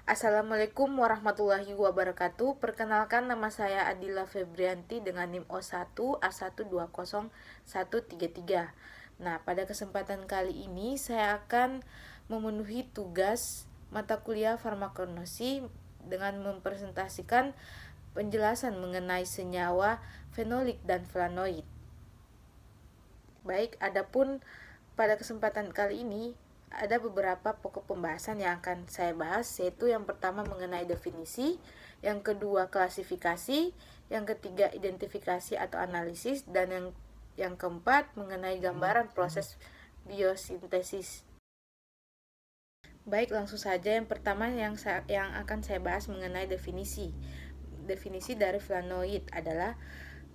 Assalamualaikum warahmatullahi wabarakatuh. Perkenalkan, nama saya Adila Febrianti dengan NIM O1A1201133. Nah, pada kesempatan kali ini saya akan memenuhi tugas mata kuliah farmakognosi dengan mempresentasikan penjelasan mengenai senyawa fenolik dan flavonoid. Baik, adapun pada kesempatan kali ini ada beberapa pokok pembahasan yang akan saya bahas, yaitu yang pertama mengenai definisi, yang kedua klasifikasi, yang ketiga identifikasi atau analisis, dan yang keempat mengenai gambaran proses biosintesis. Baik, langsung saja. Yang pertama yang akan saya bahas mengenai definisi. Definisi dari flavonoid adalah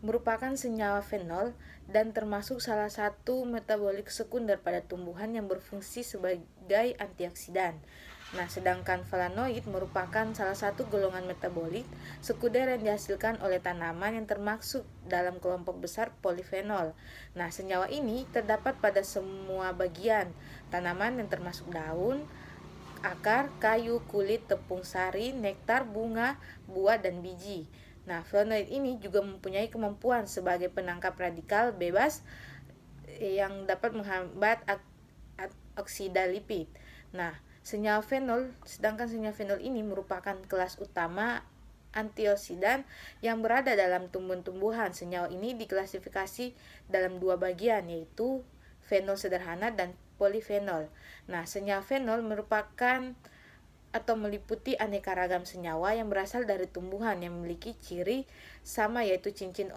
merupakan senyawa fenol dan termasuk salah satu metabolit sekunder pada tumbuhan yang berfungsi sebagai antioksidan. Nah, sedangkan flavonoid merupakan salah satu golongan metabolit sekunder yang dihasilkan oleh tanaman yang termasuk dalam kelompok besar polifenol. Nah, senyawa ini terdapat pada semua bagian tanaman yang termasuk daun, akar, kayu, kulit, tepung sari, nektar, bunga, buah, dan biji. Nah, flavonoid ini juga mempunyai kemampuan sebagai penangkap radikal bebas yang dapat menghambat oksida lipid. Nah, sedangkan senyawa fenol ini merupakan kelas utama antioksidan yang berada dalam tumbuh-tumbuhan. Senyawa ini diklasifikasi dalam dua bagian, yaitu fenol sederhana dan polifenol. Nah, senyawa fenol merupakan atau meliputi aneka ragam senyawa yang berasal dari tumbuhan yang memiliki ciri sama, yaitu cincin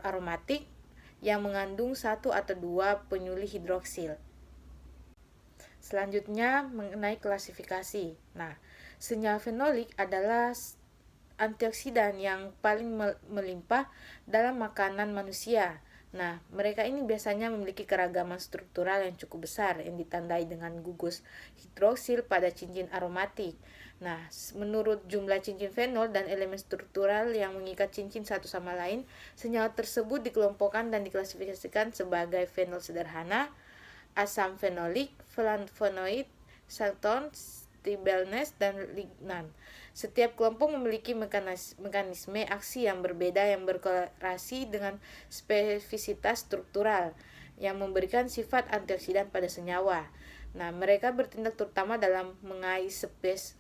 aromatik yang mengandung satu atau dua penyuli hidroksil. Selanjutnya mengenai klasifikasi. Nah, senyawa fenolik adalah antioksidan yang paling melimpah dalam makanan manusia. Nah, mereka ini biasanya memiliki keragaman struktural yang cukup besar yang ditandai dengan gugus hidroksil pada cincin aromatik. Nah, menurut jumlah cincin fenol dan elemen struktural yang mengikat cincin satu sama lain, senyawa tersebut dikelompokkan dan diklasifikasikan sebagai fenol sederhana, asam fenolik, flavonoid, xanthan, stibelnes, dan lignan. Setiap kelompok memiliki mekanisme aksi yang berbeda yang berkorelasi dengan spesifisitas struktural yang memberikan sifat antioksidan pada senyawa. Nah, mereka bertindak terutama dalam mengais spesies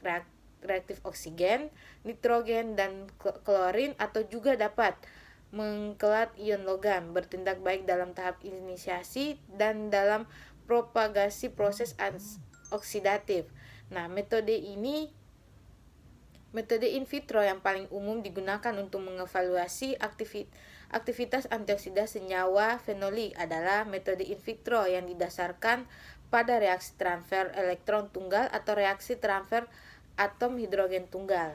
reaktif oksigen, nitrogen, dan klorin, atau juga dapat mengkelat ion logam, bertindak baik dalam tahap inisiasi dan dalam propagasi proses oksidatif. Nah, metode in vitro yang paling umum digunakan untuk mengevaluasi aktivitas antioksida senyawa fenolik adalah metode in vitro yang didasarkan pada reaksi transfer elektron tunggal atau reaksi transfer atom hidrogen tunggal.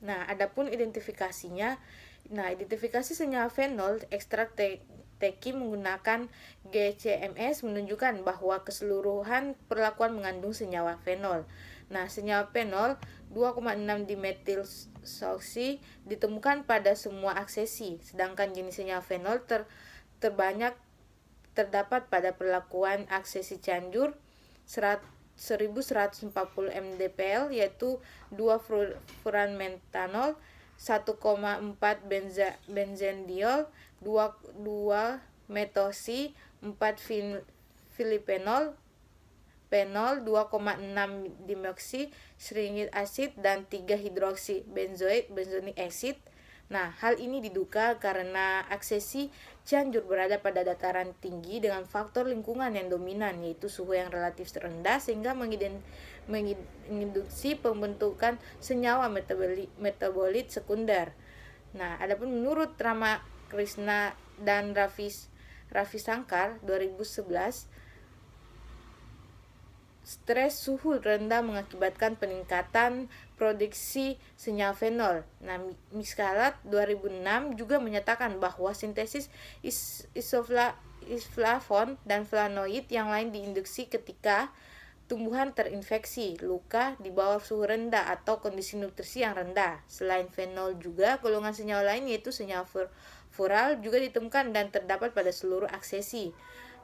Nah, adapun identifikasinya, identifikasi senyawa fenol ekstrak teki menggunakan GCMS menunjukkan bahwa keseluruhan perlakuan mengandung senyawa fenol. Nah, senyawa fenol 2,6 dimetil soksi ditemukan pada semua aksesi, sedangkan jenis senyawa fenol terbanyak terdapat pada perlakuan aksesi Cianjur 1140 mdpl, yaitu 2 furanmetanol, 1,4 benzendiol, 2 metosi, 4 filipenol, penol, 2,6 dimoksi sringit acid, dan 3 hidroksi benzoid benzonic acid. Nah, hal ini diduga karena aksesi Cianjur berada pada dataran tinggi dengan faktor lingkungan yang dominan, yaitu suhu yang relatif rendah, sehingga menginduksi pembentukan senyawa metabolit sekunder. Nah, adapun menurut Rama Krishna dan Ravi Shankar 2011, stres suhu rendah mengakibatkan peningkatan produksi senyawa fenol. Nah, Miskalat 2006 juga menyatakan bahwa sintesis isoflavon dan flavonoid yang lain diinduksi ketika tumbuhan terinfeksi, luka di bawah suhu rendah, atau kondisi nutrisi yang rendah. Selain fenol juga golongan senyawa lain, yaitu senyawa fural, juga ditemukan dan terdapat pada seluruh aksesi.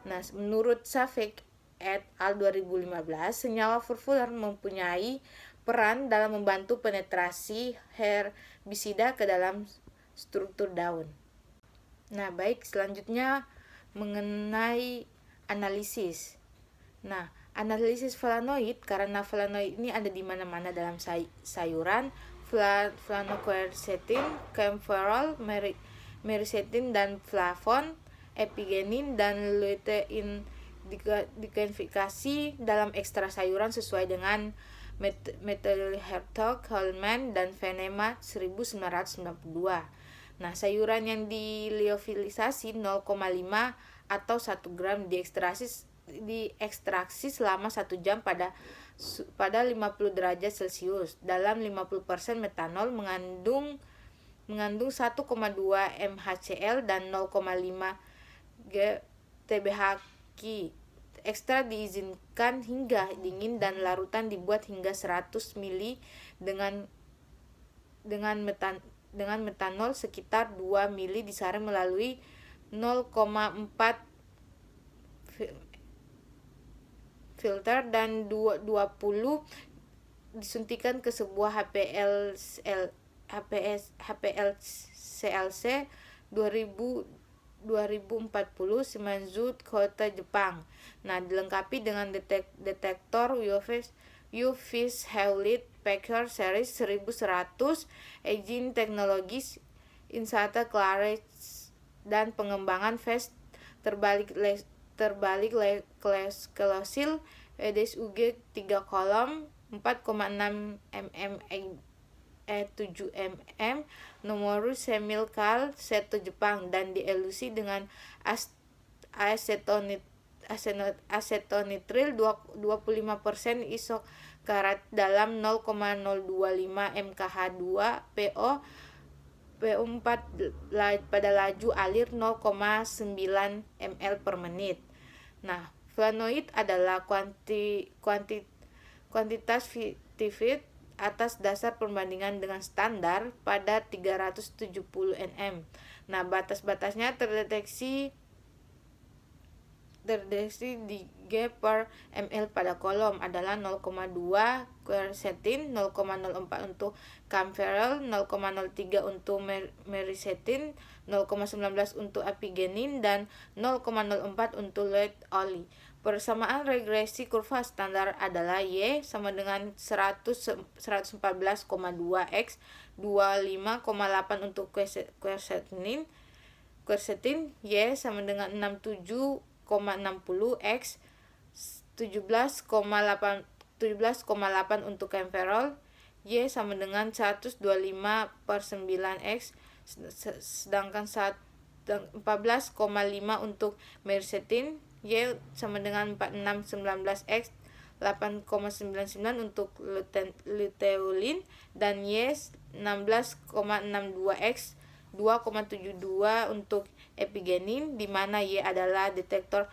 Nah, menurut Safek et al. 2015, senyawa furfuran mempunyai berperan dalam membantu penetrasi herbisida ke dalam struktur daun. Nah, baik, selanjutnya mengenai analisis. Nah, analisis flavonoid, karena flavonoid ini ada di mana-mana dalam sayuran, flavonoquercetin, camphorol, myricetin, dan flavon, epigenin, dan lutein dikodifikasi dalam ekstrak sayuran sesuai dengan metode Hertog-Hollmann dan Venema 1992. Nah, sayuran yang diliofilisasi 0,5 atau 1 gram diekstraksi selama 1 jam pada 50 derajat Celcius. Dalam 50% metanol mengandung 1,2 mHcl dan 0,5 GTBHQ. Ekstrak diizinkan hingga dingin dan larutan dibuat hingga 100 ml dengan metanol sekitar 2 ml disaring melalui 0,4 filter dan 20 disuntikan ke sebuah HPLCLC 2040 Shimanzu, kota Jepang. Nah, dilengkapi dengan detektor UV Hewlett Packard Series 1100, engine teknologis Insata Claret, dan pengembangan fast terbalik klosil EDSUG 3 kolom 4,6 mm 7 mm nomor Semilkal Seto Jepang, dan dielusi dengan asetonitril 25% isokarat dalam 0,025 mkh2 PO4 pada laju alir 0,9 ml per menit. Nah, flavonoid adalah kuantitas fiktif atas dasar perbandingan dengan standar pada 370 nm. Nah, batas-batasnya terdeteksi di G per ml pada kolom adalah 0,2 quercetin, 0,04 untuk camphorol, 0,03 untuk myricetin, 0,19 untuk epigenin, dan 0,04 untuk luteolin. Persamaan regresi kurva standar adalah Y sama dengan 114,2 X 25,8 untuk quercetin, Y sama dengan 67,60 X 17,8 untuk camphorol, Y sama dengan 125 per 9 X, sedangkan 14,5 untuk myricetin, Y sama dengan 46,19 X 8,99 untuk luteolin, dan Y 16,62 X 2,72 untuk epigenin, di mana Y adalah detektor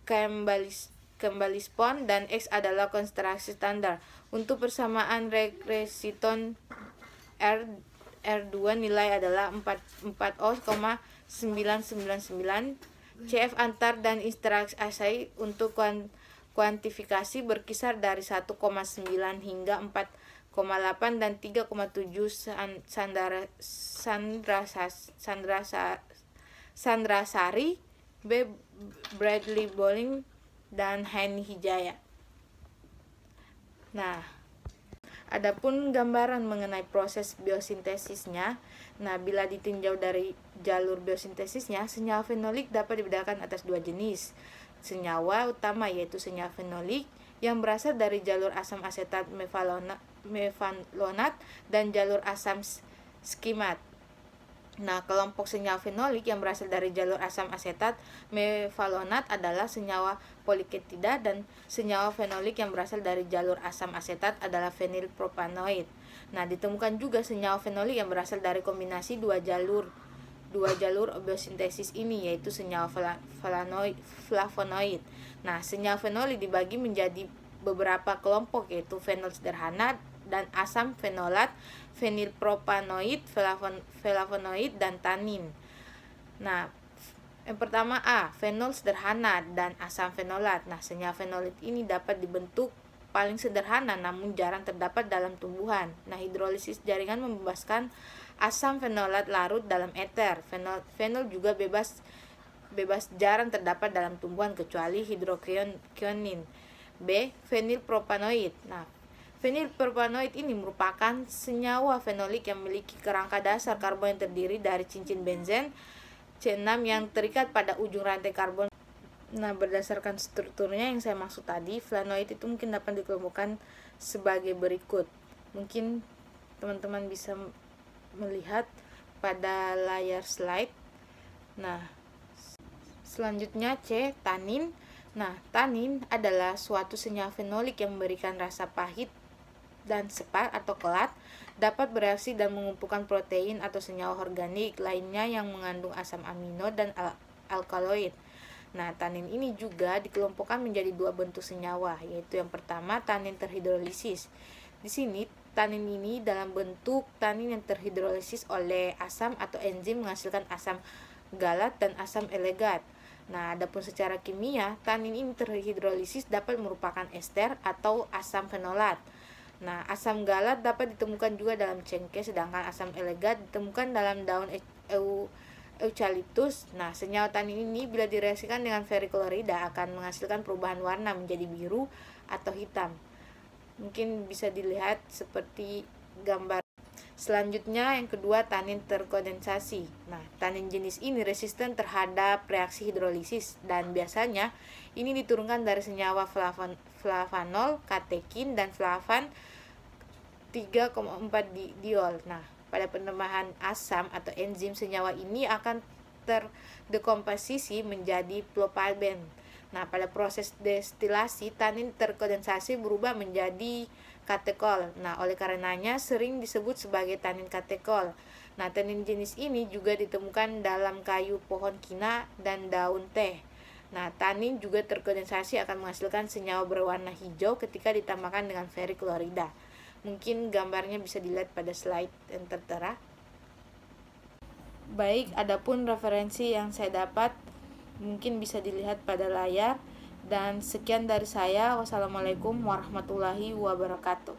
Campbell-Spon dan X adalah konsentrasi standar. Untuk persamaan regresiton R2 nilai adalah 4,999. CF antar dan interaksi assay untuk kuantifikasi berkisar dari 1,9 hingga 4,8 dan 3,7 Sandrasari, B. Bradley Bowling, dan Hani Hijaya. Nah, adapun gambaran mengenai proses biosintesisnya. Nah, bila ditinjau dari jalur biosintesisnya, senyawa fenolik dapat dibedakan atas 2 jenis senyawa utama, yaitu senyawa fenolik yang berasal dari jalur asam asetat mevalonat dan jalur asam skimat. Nah, kelompok senyawa fenolik yang berasal dari jalur asam asetat mevalonat adalah senyawa poliketida, dan senyawa fenolik yang berasal dari jalur asam asetat adalah fenilpropanoid. Nah, ditemukan juga senyawa fenolik yang berasal dari kombinasi dua jalur biosintesis ini, yaitu senyawa flavonoid. Nah, senyawa fenolik dibagi menjadi beberapa kelompok, yaitu fenol sederhana dan asam fenolat, fenilpropanoid, flavonoid, dan tanin. Nah, yang pertama A, fenol sederhana dan asam fenolat. Nah, senyawa fenolit ini dapat dibentuk paling sederhana namun jarang terdapat dalam tumbuhan. Nah, hidrolisis jaringan membebaskan asam fenolat larut dalam eter. Fenol juga bebas jarang terdapat dalam tumbuhan kecuali hidrokionin. B. Fenilpropanoid. Nah, fenilpropanoid ini merupakan senyawa fenolik yang memiliki kerangka dasar karbon yang terdiri dari cincin benzen C6 yang terikat pada ujung rantai karbon. Nah, berdasarkan strukturnya yang saya maksud tadi, flavonoid itu mungkin dapat dikelompokkan sebagai berikut. Mungkin teman-teman bisa melihat pada layar slide. Nah, selanjutnya C. Tanin. Nah, tanin adalah suatu senyawa fenolik yang memberikan rasa pahit dan separ atau kelat, dapat bereaksi dan mengumpulkan protein atau senyawa organik lainnya yang mengandung asam amino dan alkaloid. Nah, tanin ini juga dikelompokkan menjadi dua bentuk senyawa, yaitu yang pertama tanin terhidrolisis. Di sini tanin ini dalam bentuk tanin yang terhidrolisis oleh asam atau enzim menghasilkan asam galat dan asam elegat. Nah, adapun secara kimia, tanin ini terhidrolisis dapat merupakan ester atau asam fenolat. Nah, asam galat dapat ditemukan juga dalam cengkeh, sedangkan asam elegat ditemukan dalam daun eucalyptus. Nah, senyawa tanin ini bila direaksikan dengan ferriklorida akan menghasilkan perubahan warna menjadi biru atau hitam. Mungkin bisa dilihat seperti gambar. Selanjutnya yang kedua, tanin terkondensasi. Nah, tanin jenis ini resisten terhadap reaksi hidrolisis dan biasanya ini diturunkan dari senyawa flavanol, katekin, dan flavan 3,4 diol. Nah, pada penambahan asam atau enzim, senyawa ini akan terdekomposisi menjadi propalben. Nah, pada proses destilasi, tanin terkondensasi berubah menjadi katekol. Nah, oleh karenanya sering disebut sebagai tanin katekol. Nah, tanin jenis ini juga ditemukan dalam kayu pohon kina dan daun teh. Nah, tanin juga terkondensasi akan menghasilkan senyawa berwarna hijau ketika ditambahkan dengan ferriklorida. Mungkin gambarnya bisa dilihat pada slide yang tertera. Baik, adapun referensi yang saya dapat mungkin bisa dilihat pada layar. Dan sekian dari saya. Wassalamualaikum warahmatullahi wabarakatuh.